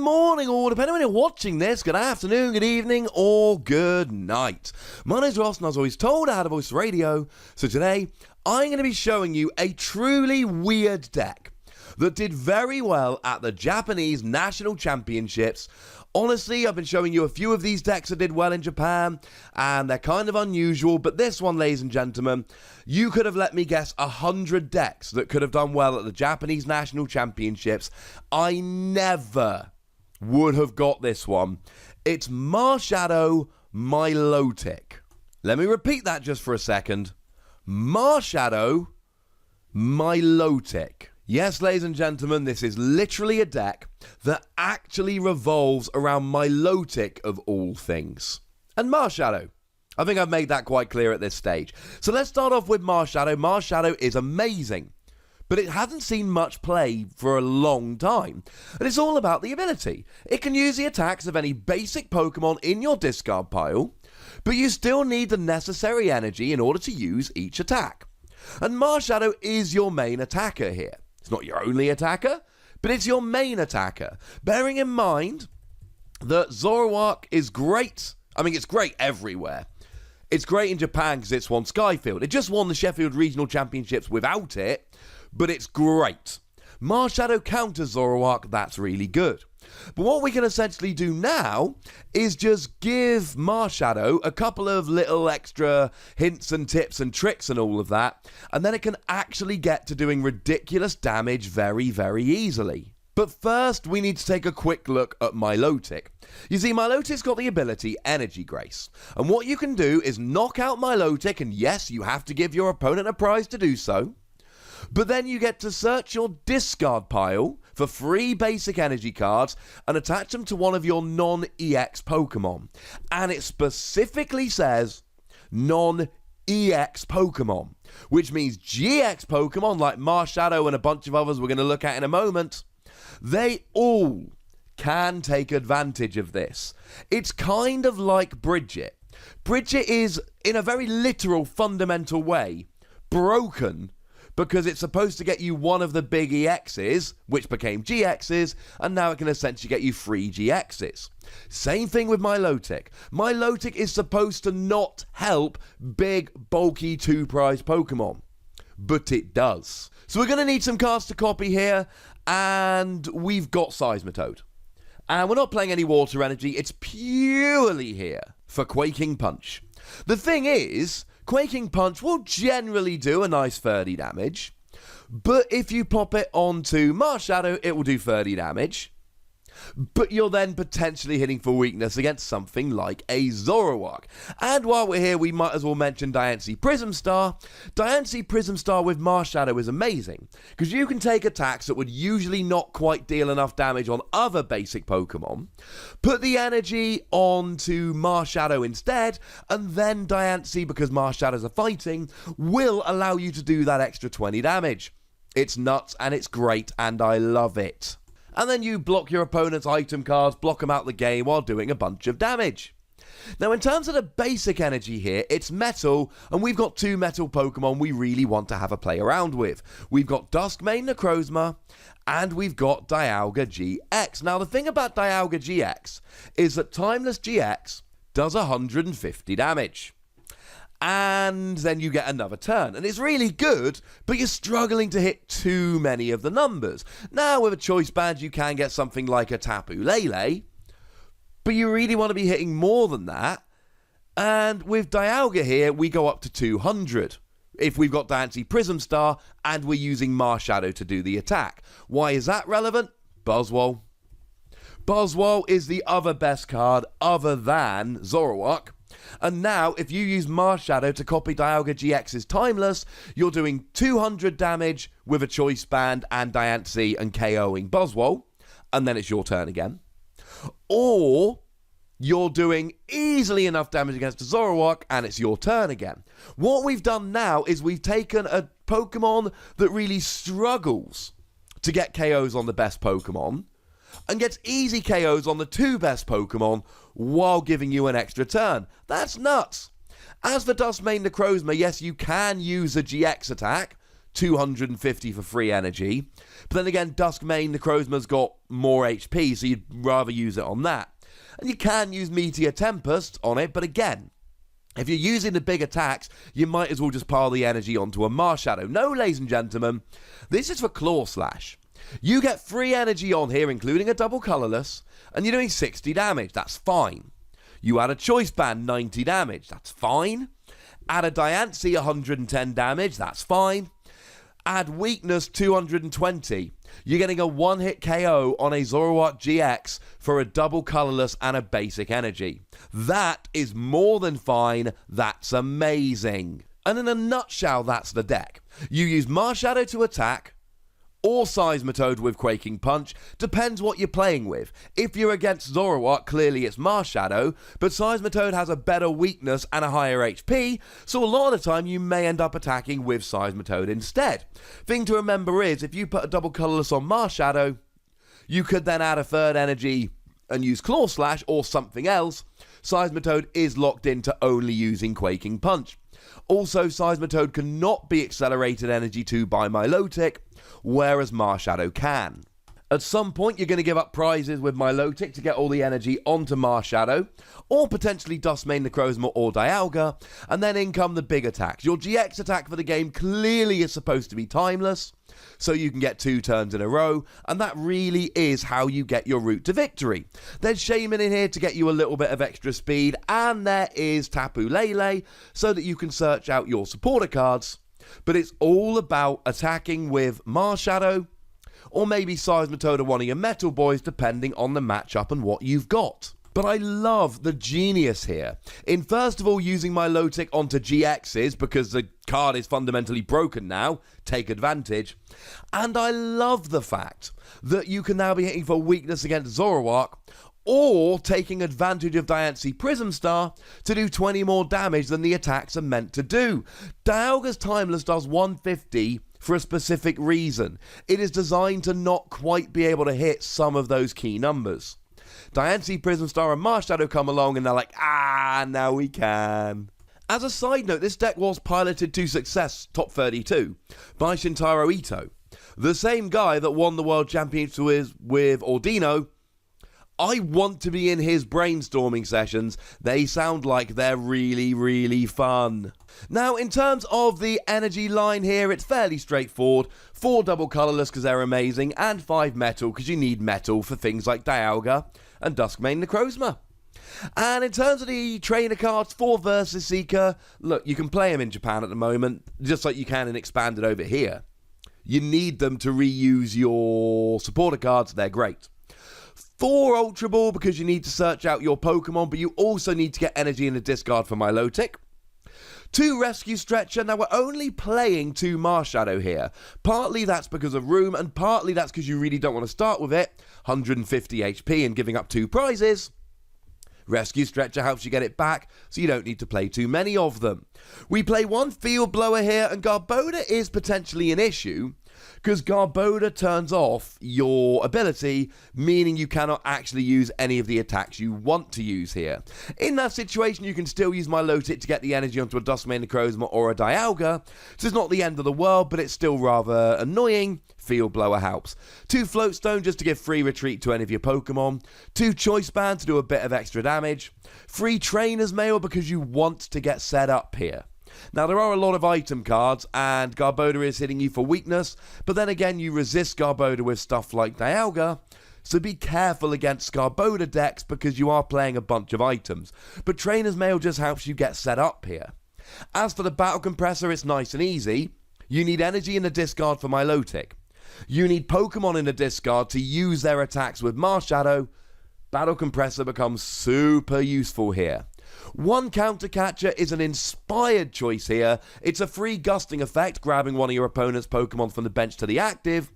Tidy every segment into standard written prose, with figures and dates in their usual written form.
morning, or depending on when you're watching this, good afternoon, good evening, or good night. My name's Ross, and I was always told I had a voice for radio, so today I'm going to be showing you a truly weird deck that did very well at the Japanese National Championships. Honestly, I've been showing you a few of these decks that did well in Japan, and they're kind of unusual, but this one, ladies and gentlemen, you could have let me guess 100 decks that could have done well at the Japanese National Championships. I never would have got this one. It's Marshadow Milotic. Let me repeat that just for a second. Marshadow Milotic. Yes, ladies and gentlemen, this is literally a deck that actually revolves around Milotic of all things. And Marshadow. I think I've made that quite clear at this stage. So let's start off with Marshadow. Marshadow is amazing, but it hasn't seen much play for a long time. And it's all about the ability. It can use the attacks of any basic Pokemon in your discard pile, but you still need the necessary energy in order to use each attack. And Marshadow is your main attacker here. It's not your only attacker, but it's your main attacker. Bearing in mind that Zoroark is great. I mean, it's great everywhere. It's great in Japan because it's won Skyfield. It just won the Sheffield Regional Championships without it, but it's great. Marshadow counters Zoroark, that's really good. But what we can essentially do now is just give Marshadow a couple of little extra hints and tips and tricks and all of that, and then it can actually get to doing ridiculous damage very, very easily. But first, we need to take a quick look at Milotic. You see, Milotic's got the ability Energy Grace, and what you can do is knock out Milotic, and yes, you have to give your opponent a prize to do so. But then you get to search your discard pile for 3 basic energy cards and attach them to one of your non-EX Pokemon. And it specifically says non-EX Pokemon, which means GX Pokemon like Marshadow and a bunch of others we're going to look at in a moment, they all can take advantage of this. It's kind of like Bridget. Bridget is, in a very literal, fundamental way, broken because it's supposed to get you one of the big EXs, which became GXs, and now it can essentially get you 3 GXs. Same thing with Milotic. Milotic is supposed to not help big, bulky 2-prize Pokemon, but it does. So we're going to need some cards to copy here, and we've got Seismitoad. And we're not playing any water energy, it's purely here for Quaking Punch. The thing is, Quaking Punch will generally do a nice 30 damage, but if you pop it onto Marshadow, it will do 30 damage. But you're then potentially hitting for weakness against something like a Zoroark. And while we're here, we might as well mention Diancie Prism Star. Diancie Prism Star with Marshadow is amazing, because you can take attacks that would usually not quite deal enough damage on other basic Pokemon, put the energy onto Marshadow instead, and then Diancie, because Marshadows are fighting, will allow you to do that extra 20 damage. It's nuts, and it's great, and I love it. And then you block your opponent's item cards, block them out the game while doing a bunch of damage. Now, in terms of the basic energy here, it's metal, and we've got 2 metal Pokemon we really want to have a play around with. We've got Duskmane Necrozma, and we've got Dialga GX. Now, the thing about Dialga GX is that Timeless GX does 150 damage. And then you get another turn. And it's really good, but you're struggling to hit too many of the numbers. Now, with a choice band, you can get something like a Tapu Lele, but you really want to be hitting more than that. And with Dialga here, we go up to 200. If we've got Diancie Prism Star, and we're using Marshadow to do the attack. Why is that relevant? Buzzwole. Buzzwole is the other best card other than Zoroark. And now, if you use Marshadow to copy Dialga GX's Timeless, you're doing 200 damage with a choice band and Diancie and KOing Buzzwole, and then it's your turn again. Or you're doing easily enough damage against a Zoroark, and it's your turn again. What we've done now is we've taken a Pokemon that really struggles to get KOs on the best Pokemon, and gets easy KOs on the 2 best Pokemon while giving you an extra turn. That's nuts. As for Duskmane Necrozma, yes, you can use a GX attack 250 for free energy. But then again, Duskmane Necrozma's got more HP, so you'd rather use it on that. And you can use Meteor Tempest on it, but again, if you're using the big attacks, you might as well just pile the energy onto a Marshadow. No, ladies and gentlemen, this is for Claw Slash. You get free energy on here, including a double colourless, and you're doing 60 damage. That's fine. You add a Choice Band, 90 damage. That's fine. Add a Diancie, 110 damage. That's fine. Add Weakness, 220. You're getting a one-hit KO on a Zoroark GX for a double colourless and a basic energy. That is more than fine. That's amazing. And in a nutshell, that's the deck. You use Marshadow to attack, or Seismitoad with Quaking Punch, depends what you're playing with. If you're against Zoroark, clearly it's Marshadow, but Seismitoad has a better weakness and a higher HP, so a lot of the time you may end up attacking with Seismitoad instead. Thing to remember is, if you put a double colourless on Marshadow, you could then add a third energy and use Claw Slash or something else. Seismitoad is locked into only using Quaking Punch. Also, Seismitoad cannot be accelerated energy to by Milotic, whereas Marshadow can. At some point, you're going to give up prizes with Milotic to get all the energy onto Marshadow, or potentially Duskmane Necrozma or Dialga, and then in come the big attacks. Your GX attack for the game clearly is supposed to be timeless, so you can get 2 turns in a row, and that really is how you get your route to victory. There's Shaman in here to get you a little bit of extra speed, and there is Tapu Lele, so that you can search out your supporter cards, but it's all about attacking with Marshadow, or maybe Seismitoad or one of your Metal Boys, depending on the matchup and what you've got. But I love the genius here in, first of all, using Milotic onto GXs, because the card is fundamentally broken now. Take advantage. And I love the fact that you can now be hitting for weakness against Zoroark, or taking advantage of Diancie Prism Star to do 20 more damage than the attacks are meant to do. Dialga's Timeless does 150 for a specific reason. It is designed to not quite be able to hit some of those key numbers. Diancie, Prism Star and Marshadow come along and they're like, now we can. As a side note, this deck was piloted to success, top 32, by Shintaro Ito, the same guy that won the World Championship with Ordino. I want to be in his brainstorming sessions. They sound like they're really, really fun. Now, in terms of the energy line here, it's fairly straightforward. 4 double colourless because they're amazing, and 5 metal because you need metal for things like Dialga and Duskmane Necrozma. And in terms of the trainer cards for Versus Seeker, look, you can play them in Japan at the moment, just like you can in Expanded over here. You need them to reuse your supporter cards. They're great. 4 Ultra Ball because you need to search out your Pokemon, but you also need to get energy in the discard for Milotic. 2 Rescue Stretcher. Now, we're only playing 2 Marshadow here. Partly that's because of room, and partly that's because you really don't want to start with it. 150 HP and giving up 2 prizes. Rescue Stretcher helps you get it back, so you don't need to play too many of them. We play 1 Field Blower here, and Garbodor is potentially an issue, because Garbodor turns off your ability, meaning you cannot actually use any of the attacks you want to use here. In that situation, you can still use Milotic to get the energy onto a Duskmane Necrozma or a Dialga, so it's not the end of the world, but it's still rather annoying. Field Blower helps. 2 Floatstone just to give free retreat to any of your Pokemon. 2 Choice Band to do a bit of extra damage. 3 Trainer's Mail because you want to get set up here. Now, there are a lot of item cards, and Garbodor is hitting you for weakness, but then again, you resist Garbodor with stuff like Dialga, so be careful against Garbodor decks because you are playing a bunch of items. But Trainer's Mail just helps you get set up here. As for the Battle Compressor, it's nice and easy. You need energy in the discard for Milotic. You need Pokemon in the discard to use their attacks with Marshadow. Battle Compressor becomes super useful here. 1 Counter Catcher is an inspired choice here. It's a free gusting effect, grabbing one of your opponent's Pokemon from the bench to the active,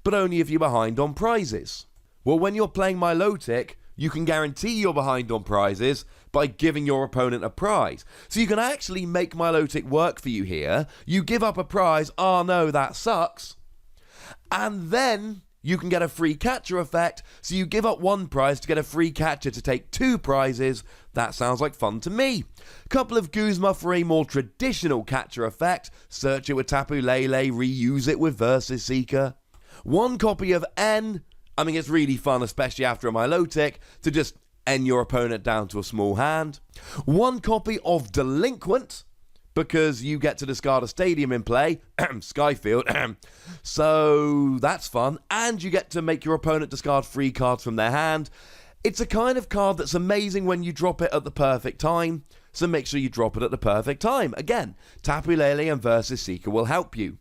but only if you're behind on prizes. Well, when you're playing Milotic, you can guarantee you're behind on prizes by giving your opponent a prize. So you can actually make Milotic work for you here. You give up a prize, oh no, that sucks, and then you can get a free catcher effect, so you give up one prize to get a free catcher to take 2 prizes. That sounds like fun to me. Couple of Guzma for a more traditional catcher effect. Search it with Tapu Lele, reuse it with Versus Seeker. 1 copy of N. I mean, it's really fun, especially after a Milotic, to just N your opponent down to a small hand. 1 copy of Delinquent, because you get to discard a stadium in play, Skyfield, so that's fun, and you get to make your opponent discard 3 cards from their hand. It's a kind of card that's amazing when you drop it at the perfect time, so make sure you drop it at the perfect time. Again, Tapu Lele and Versus Seeker will help you.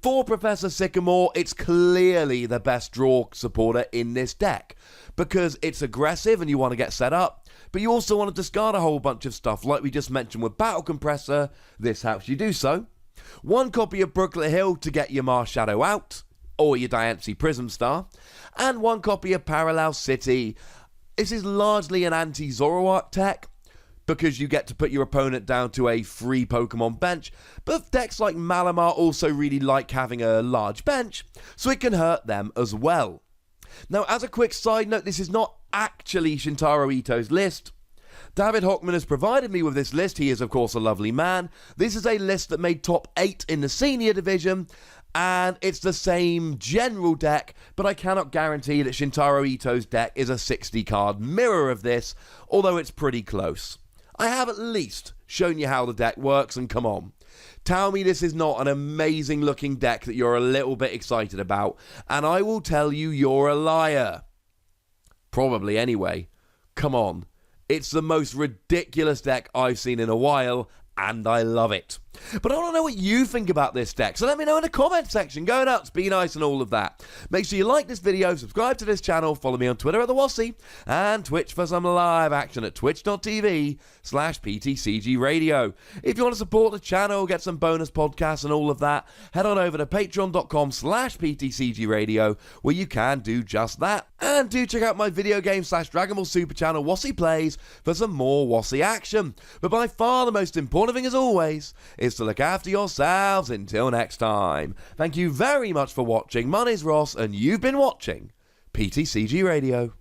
For Professor Sycamore, it's clearly the best draw supporter in this deck, because it's aggressive and you want to get set up, but you also want to discard a whole bunch of stuff like we just mentioned with Battle Compressor. This helps you do so. 1 copy of Brooklet Hill to get your Marshadow out, or your Diancie Prism Star, and 1 copy of Parallel City. This is largely an anti-Zoroark tech, because you get to put your opponent down to a free Pokemon bench, but decks like Malamar also really like having a large bench, so it can hurt them as well. Now, as a quick side note, this is not actually Shintaro Ito's list. David Hochmann has provided me with this list. He is, of course, a lovely man. This is a list that made top 8 in the senior division, and it's the same general deck, but I cannot guarantee that Shintaro Ito's deck is a 60-card mirror of this, although it's pretty close. I have at least shown you how the deck works, and come on. Tell me this is not an amazing looking deck that you're a little bit excited about, and I will tell you you're a liar. Probably anyway. Come on. It's the most ridiculous deck I've seen in a while, and I love it. But I want to know what you think about this deck, so let me know in the comment section. Go nuts, be nice, and all of that. Make sure you like this video, subscribe to this channel, follow me on Twitter at TheWossy, and Twitch for some live action at twitch.tv/PTCGRadio. If you want to support the channel, get some bonus podcasts and all of that, head on over to patreon.com/PTCGRadio, where you can do just that. And do check out my video game /Dragon Ball Super channel, Wossy Plays, for some more Wossy action. But by far the most important thing, as always, is to look after yourselves until next time. Thank you very much for watching. My name's Ross, and you've been watching PTCG Radio.